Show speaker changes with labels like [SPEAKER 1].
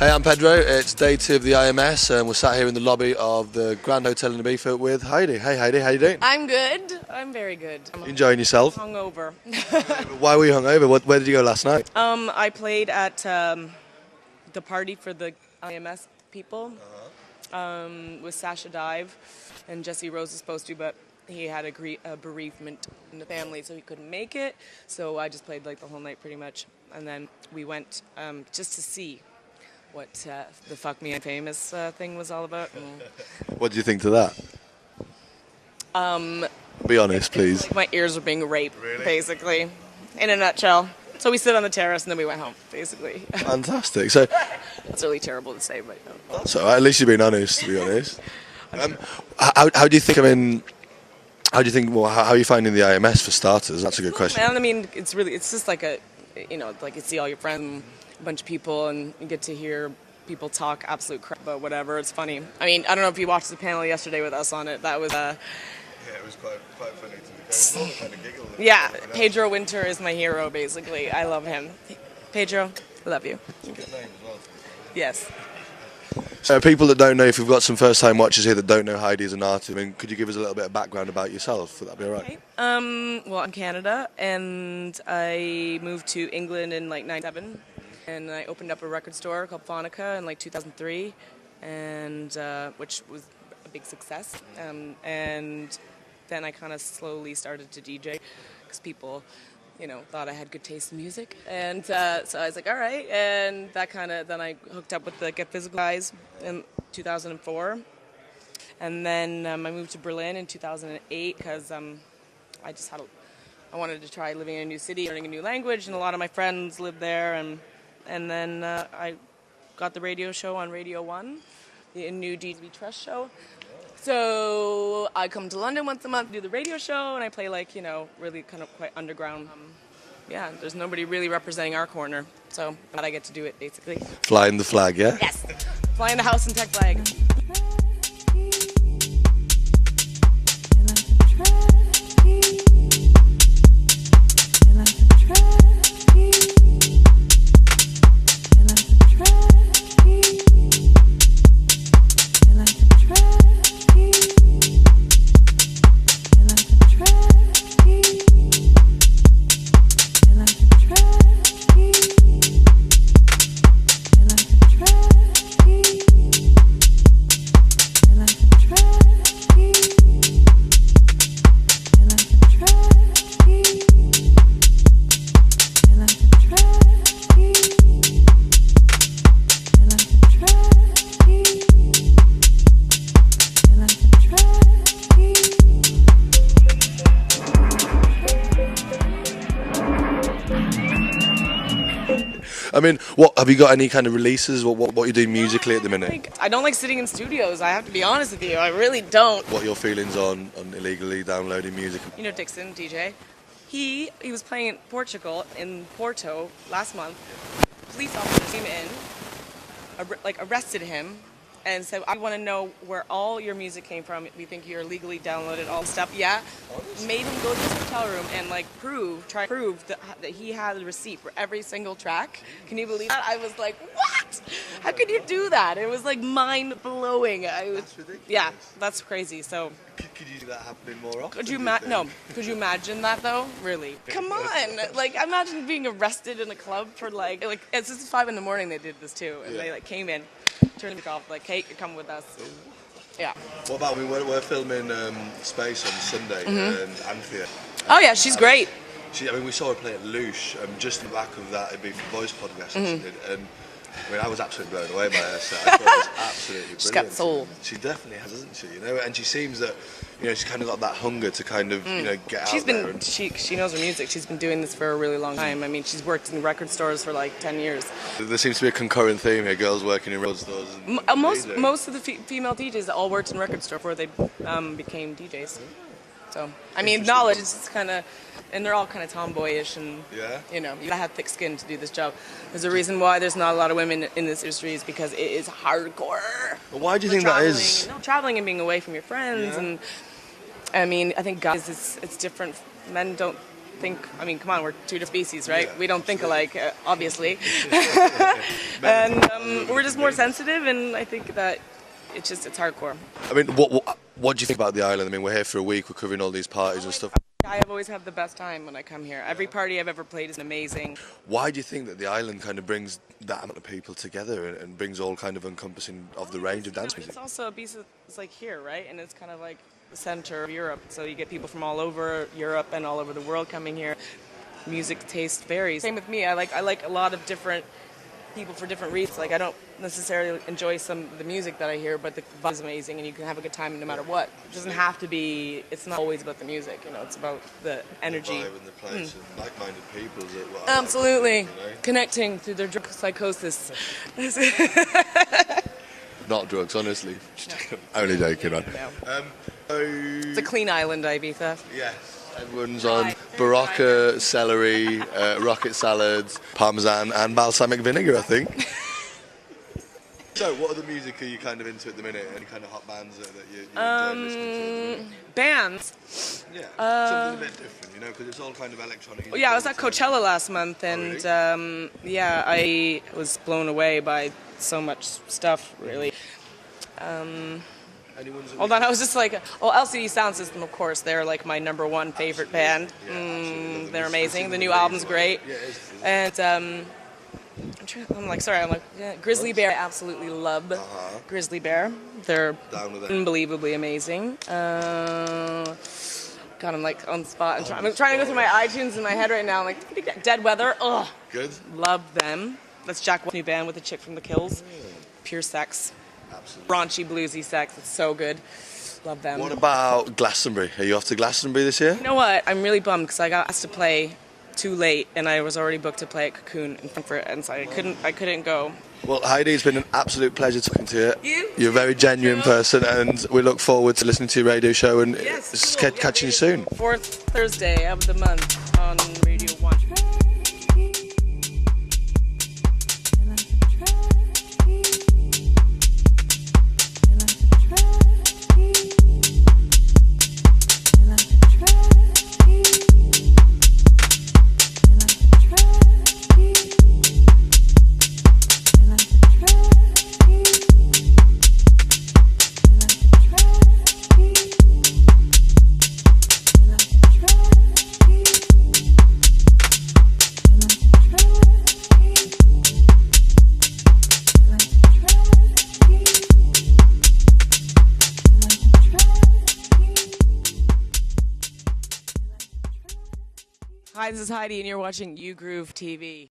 [SPEAKER 1] Hey, I'm Pedro. It's day 2 of the IMS, and we're sat here in the lobby of the Grand Hotel in Ibiza with Heidi. Hey, Heidi, how you doing?
[SPEAKER 2] I'm good. I'm very good. I'm
[SPEAKER 1] Enjoying yourself?
[SPEAKER 2] hungover.
[SPEAKER 1] Why were you hungover? Where did you go last night?
[SPEAKER 2] I played at the party for the IMS people with Sasha Dive, and Jesse Rose is supposed to, but he had a bereavement in the family, so he couldn't make it. So I just played like the whole night pretty much, and then we went just to see what the Fuck Me I'm Famous thing was all about.
[SPEAKER 1] What do you think to that? Be honest, please.
[SPEAKER 2] Like my ears were being raped, basically, in a nutshell. So we stood on the terrace and then we went home, basically.
[SPEAKER 1] Fantastic. So
[SPEAKER 2] That's really terrible to say, but
[SPEAKER 1] so at least you're being honest, to be honest. How do you think? I mean, how do you think? Well, how are you finding the IMS for starters? That's a good question.
[SPEAKER 2] Man, I mean, it's just like like you see all your friends, a bunch of people, and you get to hear people talk absolute crap about whatever. It's funny. I mean, I don't know if you watched the panel yesterday with us on it. That was
[SPEAKER 1] Yeah, it was quite funny to kind of giggle.
[SPEAKER 2] yeah. Pedro Winter is my hero, basically. I love him. Pedro, I love you.
[SPEAKER 1] It's a good name as well.
[SPEAKER 2] Yes.
[SPEAKER 1] So people that don't know, if we've got some first-time watchers here that don't know Heidi as an artist, I mean, could you give us a little bit of background about yourself? Would that be all right?
[SPEAKER 2] Okay. Well, I'm Canada, and I moved to England in like '97, and I opened up a record store called Phonica in like 2003, and which was a big success. And then I kind of slowly started to DJ because people, thought I had good taste in music, and so I was like, all right, and that then I hooked up with the Get Physical guys in 2004, and then I moved to Berlin in 2008 because I just I wanted to try living in a new city, learning a new language, and a lot of my friends lived there, and then I got the radio show on Radio 1, the new DB Trust show. So I come to London once a month, do the radio show, and I play really kind of quite underground. Yeah, there's nobody really representing our corner, so I'm glad I get to do it, basically.
[SPEAKER 1] Flying the flag, yeah?
[SPEAKER 2] Yes, flying the house and tech flag.
[SPEAKER 1] I mean, what have you got? Any kind of releases? What you doing musically at the minute?
[SPEAKER 2] I don't like sitting in studios. I have to be honest with you. I really don't.
[SPEAKER 1] What are your feelings on illegally downloading music?
[SPEAKER 2] Dixon, DJ. He was playing in Portugal, in Porto, last month. Police officers came in, arrested him, and said, I want to know where all your music came from. We think you're illegally downloaded all the stuff. Yeah. Made him go to his hotel room and try to prove that he had a receipt for every single track. Can you believe that? I was like, what? How could you do that? It was like mind blowing.
[SPEAKER 1] That's ridiculous.
[SPEAKER 2] Yeah, that's crazy. So
[SPEAKER 1] could you see that happening more often?
[SPEAKER 2] Could you imagine that though? Really? Come on! Imagine being arrested in a club for it's just 5 a.m. They did this too, and they came in, turned it off, hey, you're coming with us. Yeah.
[SPEAKER 1] What about we're filming Space on Sunday and Anthea.
[SPEAKER 2] Oh yeah, she's great.
[SPEAKER 1] We saw her play at Loosh, just in the back of that Ibiza Voice podcast that she did, and I was absolutely blown away by her set. I thought it was absolutely brilliant.
[SPEAKER 2] She's got soul.
[SPEAKER 1] She definitely has, doesn't she? And she seems that, she's kind of got that hunger to kind of, get out there.
[SPEAKER 2] She knows her music. She's been doing this for a really long time. I mean, she's worked in record stores for 10 years.
[SPEAKER 1] There seems to be a concurrent theme here, girls working in record stores.
[SPEAKER 2] Most of the female DJs all worked in record store before they became DJs. So, I mean, knowledge is just kind of, and they're all kind of tomboyish, and you gotta have thick skin to do this job. There's a reason why there's not a lot of women in this industry is because it is hardcore.
[SPEAKER 1] Well, why do you think that is?
[SPEAKER 2] Traveling and being away from your friends, and I mean, I think guys, it's different. Men don't think. I mean, come on, we're two different species, right?
[SPEAKER 1] Yeah,
[SPEAKER 2] we don't think alike, obviously. And we're just more sensitive, and I think that it's hardcore.
[SPEAKER 1] I mean, what do you think about the island? I mean, we're here for a week. We're covering all these parties and stuff.
[SPEAKER 2] I have always had the best time when I come here. Every party I've ever played is amazing.
[SPEAKER 1] Why do you think that the island kind of brings that amount of people together and brings all kind of encompassing of the range of dance music?
[SPEAKER 2] It's also Ibiza is like here, right? And it's kind of like the center of Europe. So you get people from all over Europe and all over the world coming here. Music taste varies. Same with me. I like a lot of different people for different reasons. Like I don't necessarily enjoy some of the music that I hear, but the vibe is amazing and you can have a good time no matter what. It doesn't have to be, it's not always about the music, you know, it's about the energy.
[SPEAKER 1] The vibe and the place and like-minded people.
[SPEAKER 2] Absolutely.
[SPEAKER 1] Like, you know?
[SPEAKER 2] Connecting through their drug psychosis.
[SPEAKER 1] Not drugs, honestly. Only joking, man.
[SPEAKER 2] No. It's a clean island, Ibiza.
[SPEAKER 1] Yes. Everyone's on barocca, celery, rocket salads, parmesan and balsamic vinegar, I think. So, what other music are you kind of into at the minute? Any kind of hot bands that you enjoy listening to at the minute?
[SPEAKER 2] Bands?
[SPEAKER 1] Yeah, something a bit different, you know, because it's all kind of electronic.
[SPEAKER 2] Well, yeah, I was at Coachella last month, and
[SPEAKER 1] really?
[SPEAKER 2] yeah, I was blown away by so much stuff, really. Hold on, I was just like, oh, LCD Sound System, of course, they're like my #1 favorite band.
[SPEAKER 1] Yeah,
[SPEAKER 2] they're amazing. The new album's great.
[SPEAKER 1] Yeah, it is.
[SPEAKER 2] And yeah, Grizzly Bear, I absolutely love Grizzly Bear. They're unbelievably amazing. God, I'm like on the spot. I'm trying to go through my iTunes in my head right now. I'm like, Dead Weather, ugh.
[SPEAKER 1] Good.
[SPEAKER 2] Love them. That's Jack White's new band with the chick from The Kills. Pure sex.
[SPEAKER 1] Absolutely.
[SPEAKER 2] Raunchy, bluesy sex. It's so good. Love them.
[SPEAKER 1] What about Glastonbury? Are you off to Glastonbury this year?
[SPEAKER 2] You know what? I'm really bummed because I got asked to play too late, and I was already booked to play at Cocoon in Frankfurt, and so I couldn't go.
[SPEAKER 1] Well, Heidi, it's been an absolute pleasure talking to you. You're a very
[SPEAKER 2] too.
[SPEAKER 1] genuine person, and we look forward to listening to your radio show and catching you soon.
[SPEAKER 2] 4th Thursday of the month on Radio 1. Hi, this is Heidi, and you're watching UGrooveTV.